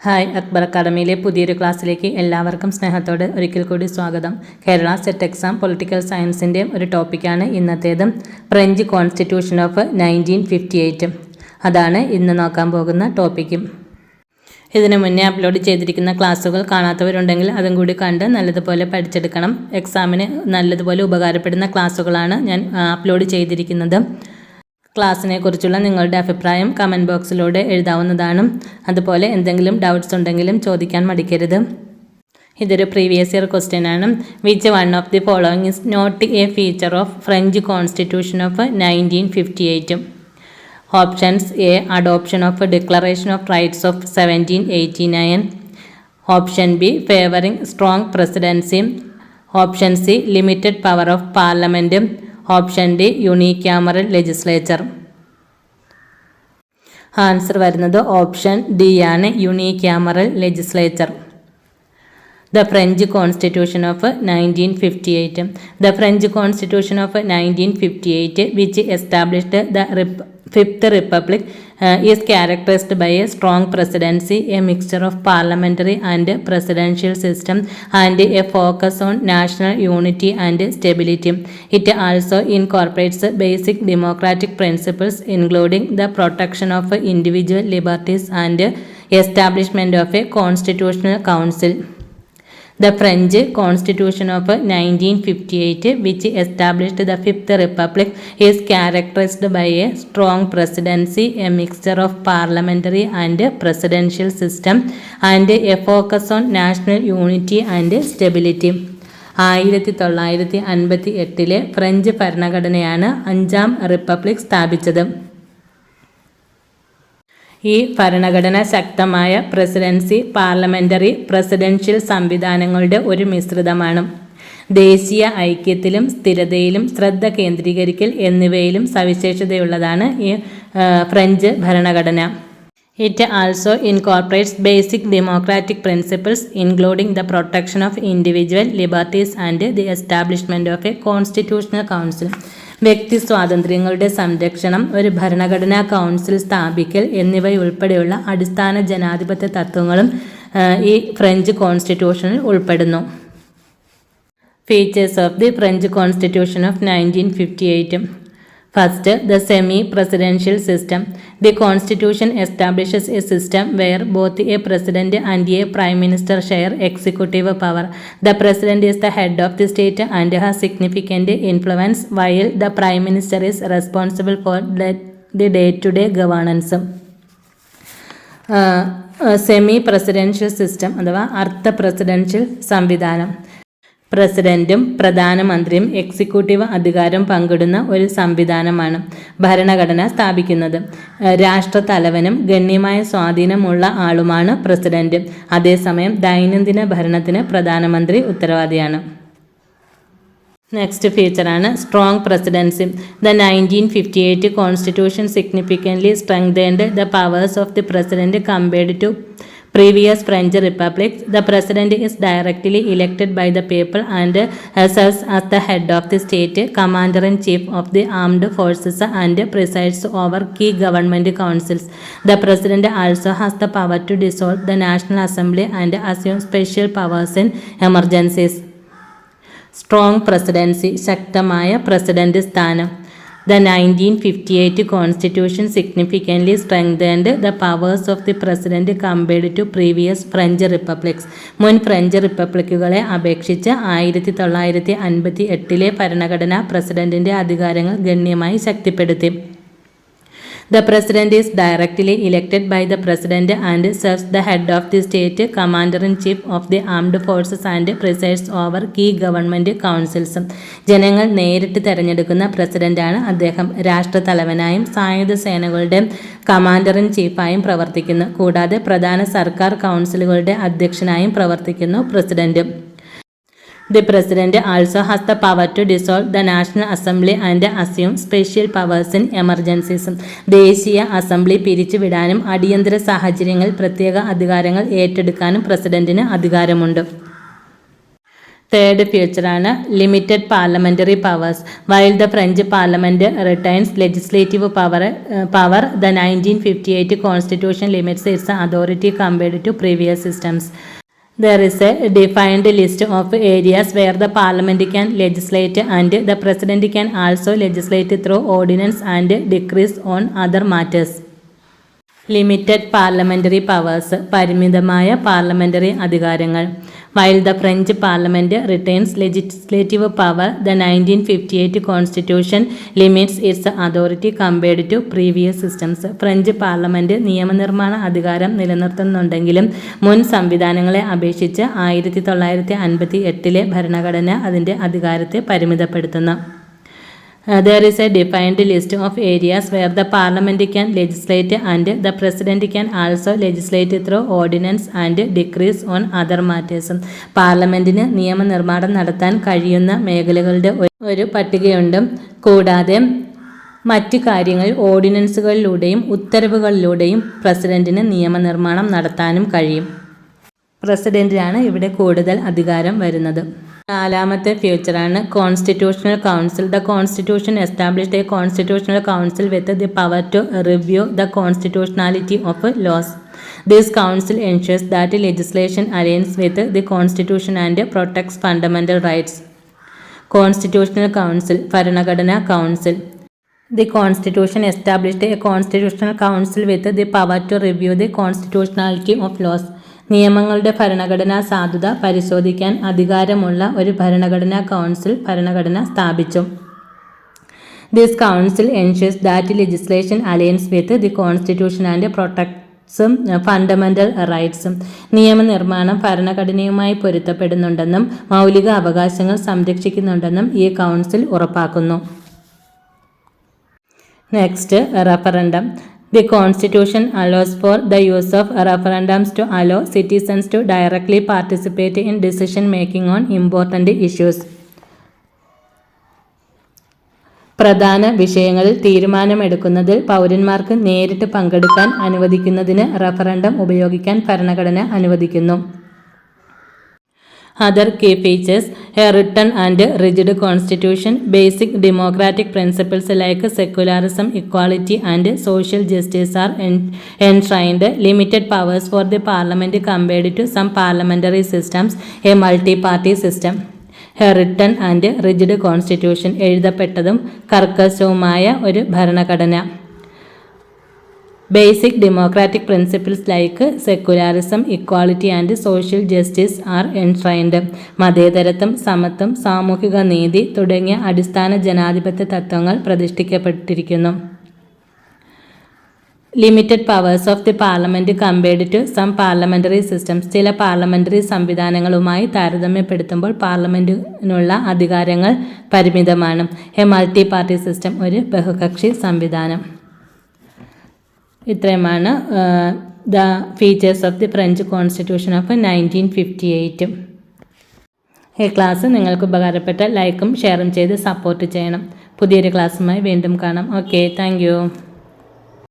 Hi, Akbar അക്കാഡമിയിലെ പുതിയൊരു ക്ലാസ്സിലേക്ക് എല്ലാവർക്കും സ്നേഹത്തോടെ ഒരിക്കൽ കൂടി സ്വാഗതം. കേരള സെറ്റ് എക്സാം പൊളിറ്റിക്കൽ സയൻസിൻ്റെ ഒരു ടോപ്പിക്കാണ് ഇന്നത്തേത്. ഫ്രഞ്ച് കോൺസ്റ്റിറ്റ്യൂഷൻ ഓഫ് 1958 അതാണ് ഇന്ന് നോക്കാൻ പോകുന്ന ടോപ്പിക്ക്. ഇതിനു മുന്നേ അപ്ലോഡ് ചെയ്തിരിക്കുന്ന ക്ലാസ്സുകൾ കാണാത്തവരുണ്ടെങ്കിൽ അതും കൂടി കണ്ട് നല്ലതുപോലെ പഠിച്ചെടുക്കണം. എക്സാമിന് നല്ലതുപോലെ ഉപകാരപ്പെടുന്ന ക്ലാസ്സുകളാണ് ഞാൻ അപ്ലോഡ് ചെയ്തിരിക്കുന്നത്. ക്ലാസ്സിനെ കുറിച്ചുള്ള നിങ്ങളുടെ അഭിപ്രായം കമൻറ്റ് ബോക്സിലൂടെ എഴുതാവുന്നതാണ്. അതുപോലെ എന്തെങ്കിലും ഡൗട്ട്സ് ഉണ്ടെങ്കിലും ചോദിക്കാൻ മടിക്കരുത്. ഇതൊരു പ്രീവിയസ് ഇയർ ക്വസ്റ്റ്യൻ ആണ്. Which one of the following is not a feature of French constitution of 1958? Options: A, adoption of declaration of rights of 1789. Option B, favouring strong presidency. Option C, limited power of parliament. Option D, unicameral legislature. Answer വരുന്നത് option D ആണ്, unicameral legislature. The French Constitution of 1958. The French Constitution of 1958, which established the Fifth Republic, is characterized by a strong presidency, a mixture of parliamentary and presidential system, and a focus on national unity and stability. It also incorporates basic democratic principles, including the protection of individual liberties and establishment of a constitutional council. The French Constitution of 1958, which established the Fifth Republic, is characterized by a strong presidency, a mixture of parliamentary and presidential system, and a focus on national unity and stability. 1958 French ഭരണഘടനയാണ് അഞ്ചാം republic സ്ഥാപിച്ചത്. ഈ ഭരണഘടന ശക്തമായ presidency, parliamentary, presidential സംവിധാനങ്ങളുടെ ഒരു മിശ്രിതമാണ്. ദേശീയ ഐക്യത്തിലും സ്ഥിരതയിലും ശ്രദ്ധ കേന്ദ്രീകരിക്കൽ എന്നിവയിലും സവിശേഷതയുള്ളതാണ് ഈ ഫ്രഞ്ച് ഭരണഘടന. It also incorporates basic democratic principles, including the protection of individual liberties and the establishment of A constitutional council. വ്യക്തി സ്വാതന്ത്ര്യങ്ങളുടെ സംരക്ഷണം, ഒരു ഭരണഘടനാ കൗൺസിൽ സ്ഥാപിക്കൽ എന്നിവയുൾപ്പെടെയുള്ള അടിസ്ഥാന ജനാധിപത്യ തത്വങ്ങളും ഈ ഫ്രഞ്ച് കോൺസ്റ്റിറ്റ്യൂഷനിൽ ഉൾപ്പെടുന്നു. Features of the French constitution of 1958. First, the semi-presidential system. The Constitution establishes a system where both a president and a prime minister share executive power. The president is the head of the state and has significant influence, while the prime minister is responsible for the day-to-day governance. Semi-presidential system അഥവാ അർദ്ധ presidential സംവിധാനം. പ്രസിഡന്റും പ്രധാനമന്ത്രിയും executive അധികാരം പങ്കിടുന്ന ഒരു സംവിധാനമാണ് ഭരണഘടന സ്ഥാപിക്കുന്നത്. രാഷ്ട്രത്തലവനും ഗണ്യമായ സ്വാധീനമുള്ള ആളുമാണ് പ്രസിഡന്റ്. അതേസമയം ദൈനംദിന ഭരണത്തിന് പ്രധാനമന്ത്രി ഉത്തരവാദിയാണ്. നെക്സ്റ്റ് ഫീച്ചറാണ് strong presidency. The 1958 constitution significantly strengthened the powers of the president compared to previous French republics. The president is directly elected by the people and serves as the head of the state, commander-in-chief of the armed forces, and presides over key government councils. The president also has the power to dissolve the National Assembly and assume special powers in emergencies. Strong presidency, ശക്തമായ president സ്ഥാനം. The 1958 Constitution significantly strengthened the powers of the President compared to previous French republics. മുൻ French റിപ്പബ്ലിക്കുകളെ അപേക്ഷിച്ച് 1958 ഭരണഘടന പ്രസിഡന്റിന്റെ അധികാരങ്ങൾ ഗണ്യമായി ശക്തിപ്പെടുത്തി. The president is directly elected by the president and serves the head of the state, commander-in-chief of the armed forces, and presides over key government councils. ജനങ്ങൾ നേരിട്ട് തെരഞ്ഞെടുക്കുന്ന പ്രസിഡന്റാണ് അദ്ദേഹം. രാഷ്ട്രത്തലവനായും സായുധ സേനകളുടെ കമാൻഡർ-ഇൻ-ചീഫായും പ്രവർത്തിക്കുന്നു. കൂടാതെ പ്രധാന സർക്കാർ കൗൺസിലുകളുടെ അധ്യക്ഷനായും പ്രവർത്തിക്കുന്നു president. The president also has the power to dissolve the National Assembly and assume special powers in emergencies. ദേശീയ അസംബ്ലി പിരിച്ചുവിടാനും അടിയന്തര സാഹചര്യങ്ങളിൽ പ്രത്യേക അധികാരങ്ങൾ ഏറ്റെടുക്കാനും പ്രസിഡന്റിന് അധികാരമുണ്ട്. തേർഡ് ഫീച്ചറാണ് limited parliamentary powers. While the French parliament retains legislative power, the 1958 constitution limits its authority compared to previous systems. There is a defined list of areas where the parliament can legislate and the president can also legislate through ordinance and decrees on other matters. Limited parliamentary powers, പരിമിതമായ parliamentary അധികാരങ്ങൾ. While the French parliament returns legislative power, the 1958 constitution limits its authority compared to previous systems. French parliament നിയമനിർമ്മാണ അധികാരം നിലനിർത്തുന്നുണ്ടെങ്കിലും മുൻ സംവിധാനങ്ങളെ അപേക്ഷിച്ച് 1958 ഭരണഘടന അതിൻ്റെ അധികാരത്തെ പരിമിതപ്പെടുത്തുന്നു. There is a defined list of areas where the parliament can legislate and the president can also legislate through ordinance and decrees on other matters. പാർലമെന്റിന് നിയമനിർമ്മാണം നടത്താൻ കഴിയുന്ന മേഖലകളുടെ ഒരു പട്ടികയുണ്ട്. കൂടാതെ മറ്റ് കാര്യങ്ങൾ ഓർഡിനൻസുകളിലൂടെയും ഉത്തരവുകളിലൂടെയും പ്രസിഡന്റിന് നിയമനിർമ്മാണം നടത്താനും കഴിയും. പ്രസിഡന്റിനാണ് ഇവിടെ കൂടുതൽ അധികാരം വരുന്നത്. നാലാമത്തെ ഫീച്ചറാണ് constitutional council. The constitution established a constitutional council with the power to review the constitutionality of laws. This council ensures that legislation aligns with the constitution and protects fundamental rights. Constitutional council, ഭരണഘടനാ council. The Constitution established a constitutional council with the power to review the constitutionality of laws. നിയമങ്ങളുടെ ഭരണഘടനാ സാധുത പരിശോധിക്കാൻ അധികാരമുള്ള ഒരു ഭരണഘടനാ council ഭരണഘടന സ്ഥാപിച്ചു. This council ensures that legislation aligns with the constitution and protects fundamental rights. നിയമനിർമ്മാണം ഭരണഘടനയുമായി പൊരുത്തപ്പെടുന്നുണ്ടെന്നും മൗലിക അവകാശങ്ങൾ സംരക്ഷിക്കുന്നുണ്ടെന്നും ഈ കൗൺസിൽ ഉറപ്പാക്കുന്നു. Next, referendum. The Constitution allows for the use of referendums to allow citizens to directly participate in decision making on important issues. പ്രധാന വിഷയങ്ങളിൽ തീരുമാനമെടുക്കുന്നതിൽ പൗരന്മാർക്ക് നേരിട്ട് പങ്കെടുക്കാൻ അനുവദിക്കുന്നതിന് റഫറൻഡം ഉപയോഗിക്കാൻ ഭരണഘടന അനുവദിക്കുന്നു. Other key features: a written and rigid constitution, basic democratic principles like secularism, equality and social justice are enshrined, limited powers for the parliament compared to some parliamentary systems, a multi-party system. A written and rigid constitution, എഴുതപ്പെട്ടതും കർക്കശവുമായ ഒരു ഭരണഘടന. Basic democratic principles like secularism, equality and social justice are enshrined. മതേതരത്വം, സമത്വം, സാമൂഹിക നീതി തുടങ്ങിയ അടിസ്ഥാന ജനാധിപത്യ തത്വങ്ങൾ പ്രതിഷ്ഠിക്കപ്പെട്ടിരിക്കുന്നു. Limited powers of the parliament compared to some parliamentary systems. ചില പാർലമെൻ്ററി സംവിധാനങ്ങളുമായി താരതമ്യപ്പെടുത്തുമ്പോൾ പാർലമെൻറ്റിനുള്ള അധികാരങ്ങൾ പരിമിതമാണ്. എ മൾട്ടി പാർട്ടി സിസ്റ്റം, ഒരു ബഹുകക്ഷി സംവിധാനം. ഇത്രയുമാണ് the features of the French constitution of 1958. ഈ ക്ലാസ് നിങ്ങൾക്ക് ഉപകാരപ്പെട്ട ലൈക്കും ഷെയറും ചെയ്ത് സപ്പോർട്ട് ചെയ്യണം. പുതിയൊരു ക്ലാസ്സുമായി വീണ്ടും കാണാം. Okay, thank you.